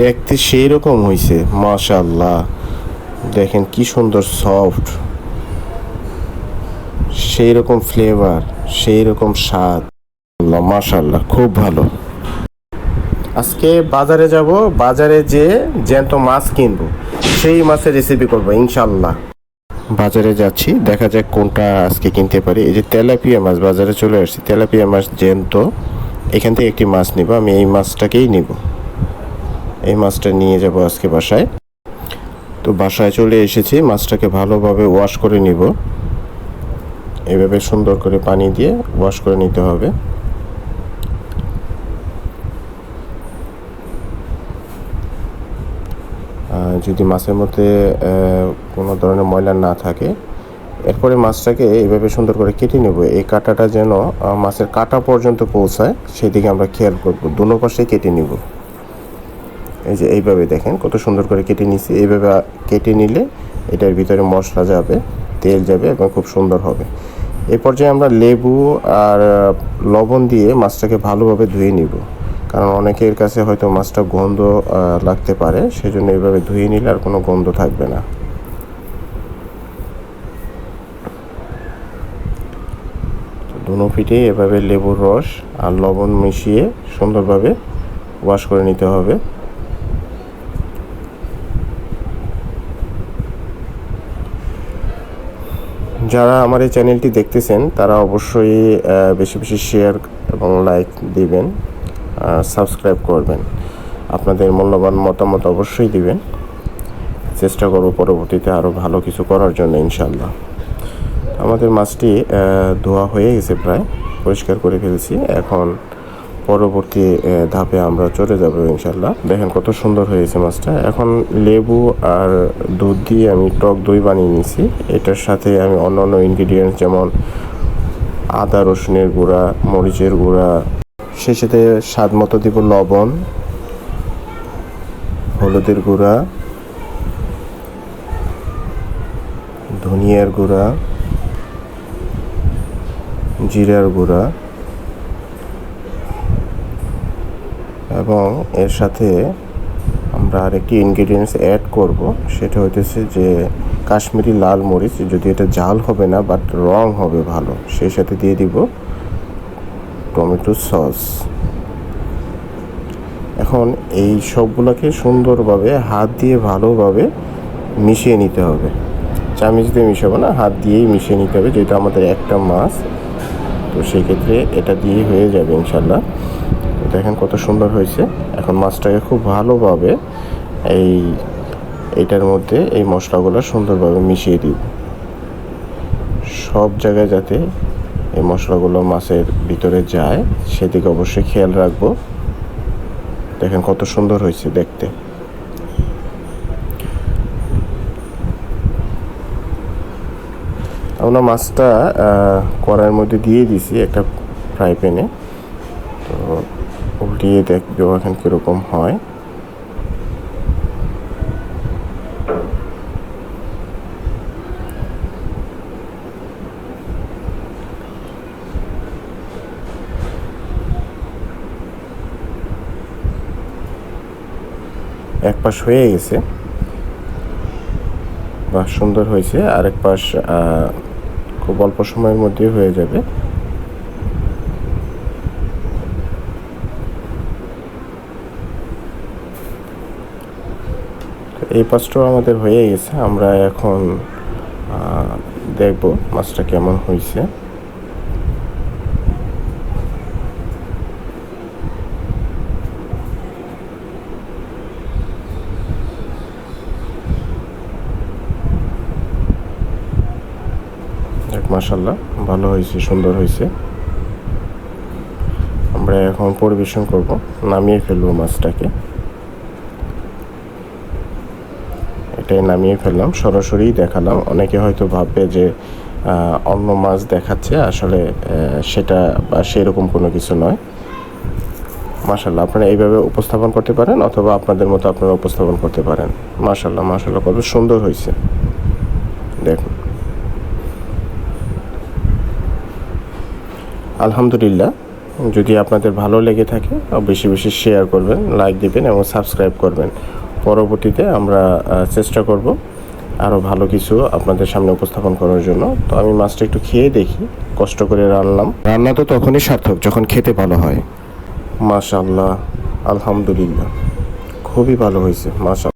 দেখতে সেই রকম হয়েছে, মাশাআল্লাহ। দেখেন কি সুন্দর সফট, সেই রকম ফ্লেভার, সেই রকম স্বাদ। মাশাআল্লাহ, খুব ভালো। আজকে বাজারে যাব, বাজারে যেয়ে জ্যান্ত মাছ কিনবো, সেই মাছের রেসিপি করবো ইনশাল্লাহ। বাজারে যাচ্ছি, দেখা যাক কোনটা আজকে কিনতে পারি। এই যে তেলাপিয়া মাছ, বাজারে চলে আসছি। তেলাপিয়া মাছ জ্যান্ত, এখান থেকে একটি মাছ নিব। আমি এই মাছটাকেই নিব, এই মাছটা নিয়ে যাব আজকে বাসায়। তো বাসায় চলে এসেছি, মাছটাকে ভালোভাবে ওয়াশ করে নিব। এভাবে সুন্দর করে পানি দিয়ে ওয়াশ করে নিতে হবে। যদি মাছের মধ্যে কোনো ধরনের ময়লা না থাকে, এরপরে মাছটাকে এইভাবে সুন্দর করে কেটে নেব। এই কাঁটাটা যেন মাছের কাঁটা পর্যন্ত পৌঁছায়, সেদিকে আমরা খেয়াল করব। দুনো পাশেই কেটে নিব। এই যে এইভাবে দেখেন কত সুন্দর করে কেটে নিছি। এইভাবে কেটে নিলে এটার ভিতরে মশলা যাবে, তেল যাবে এবং খুব সুন্দর হবে। এই পর্যায়ে আমরা লেবু আর লবণ দিয়ে মাছটাকে ভালোভাবে ধুয়ে নিব, কারণ অনেকের কাছে হয়তো মাছটা গন্ধ লাগতে পারে, সেজন্য এইভাবে ধুয়ে নিলে আর কোনো গন্ধ থাকবে না। দুনো পিঠে এভাবে লেবুর রস আর লবণ মিশিয়ে সুন্দরভাবে ওয়াশ করে নিতে হবে। যারা আমার এই চ্যানেলটি দেখতেছেন তারা অবশ্যই বেশি বেশি শেয়ার এবং লাইক দিবেন, সাবস্ক্রাইব করবেন। আপনাদের মূল্যবান মতামত অবশ্যই দিবেন। চেষ্টা করব পরবর্তীতে আরও ভালো কিছু করার জন্য ইনশাল্লাহ। আমাদের মাছটি ধোয়া হয়ে গেছে, প্রায় পরিষ্কার করে ফেলছি। এখন পরবর্তী ধাপে আমরা চলে যাব ইনশাল্লাহ। দেখেন কত সুন্দর হয়েছে মাছটা। এখন লেবু আর দুধ দিয়ে আমি টক দই বানিয়ে নিয়েছি। এটার সাথে আমি অন্যান্য ইনগ্রিডিয়েন্টস যেমন আদা রসুনের গুঁড়া, মরিচের গুঁড়া, সেই সাথে স্বাদ মতো দিব লবণ, হলুদের গুঁড়া, ধনিয়ার গুঁড়া, জিরার গুঁড়া এবং এর সাথে আমরা আরেকটি ইনগ্রিডিয়েন্টস অ্যাড করব, সেটা হইতেছে যে কাশ্মীরি লাল মরিচ। যদি এটা ঝাল হবে না, বাট রং হবে ভালো। সেই সাথে দিয়ে দিব টমেটো সস। এখন এই সবগুলোকে সুন্দরভাবে হাত দিয়ে ভালোভাবে মিশিয়ে নিতে হবে। চামচ দিয়ে মিশাবো না, হাত দিয়েই মিশিয়ে নিতে হবে, যেহেতু আমাদের একটা মাছ, তো সেই ক্ষেত্রে এটা দিয়েই হয়ে যাবে ইনশাল্লাহ। তো দেখেন কত সুন্দর হয়েছে। এখন মাছটাকে খুব ভালোভাবে এইটার মধ্যে এই মশলাগুলো সুন্দরভাবে মিশিয়ে দিব, সব জায়গায় যাতে এই মশলাগুলো মাছের ভিতরে যায় সেদিকে অবশ্যই খেয়াল রাখবো। দেখেন কত সুন্দর হয়েছে দেখতে। আমরা মাছটা কড়াইয়ের মধ্যে দিয়ে দিছি একটা ফ্রাই প্যানে। তো উল্টিয়ে দেখবো এখন কীরকম হয়। এক পাশ হয়ে গেছে, বা সুন্দর হয়েছে। আরেক পাশ খুব অল্প সময়ের মধ্যে হয়ে যাবে। এই পাশটাও আমাদের হয়ে গেছে। আমরা এখন দেখব মাছটা কেমন হয়েছে। মাশাআল্লাহ, ভালো হয়েছে, সুন্দর হয়েছে। আমরা এখন পরিবেশন করব, নামিয়ে ফেলবো মাছটাকে। এটাই নামিয়ে ফেললাম, সরাসরি দেখালাম। অনেকে হয়তো ভাববে যে অন্য মাছ দেখাচ্ছে, আসলে সেটা বা সেরকম কোনো কিছু নয়। মাশাআল্লাহ, আপনারা এইভাবে উপস্থাপন করতে পারেন, অথবা আপনাদের মতো আপনারা উপস্থাপন করতে পারেন। মাশাআল্লাহ, মাশাআল্লাহ, কত সুন্দর হয়েছে দেখুন। আলহামদুলিল্লাহ, যদি আপনাদের ভালো লেগে থাকে বেশি বেশি শেয়ার করবেন, লাইক দিবেন এবং সাবস্ক্রাইব করবেন। পরবর্তীতে আমরা চেষ্টা করব আরও ভালো কিছু আপনাদের সামনে উপস্থাপন করার জন্য। তো আমি মাছটা একটু খেয়ে দেখি, কষ্ট করে রান্নাম। রান্না তো তখনই সার্থক যখন খেতে ভালো হয়। মাশাআল্লাহ, আলহামদুলিল্লাহ, খুবই ভালো হয়েছে মাশাআল্লাহ।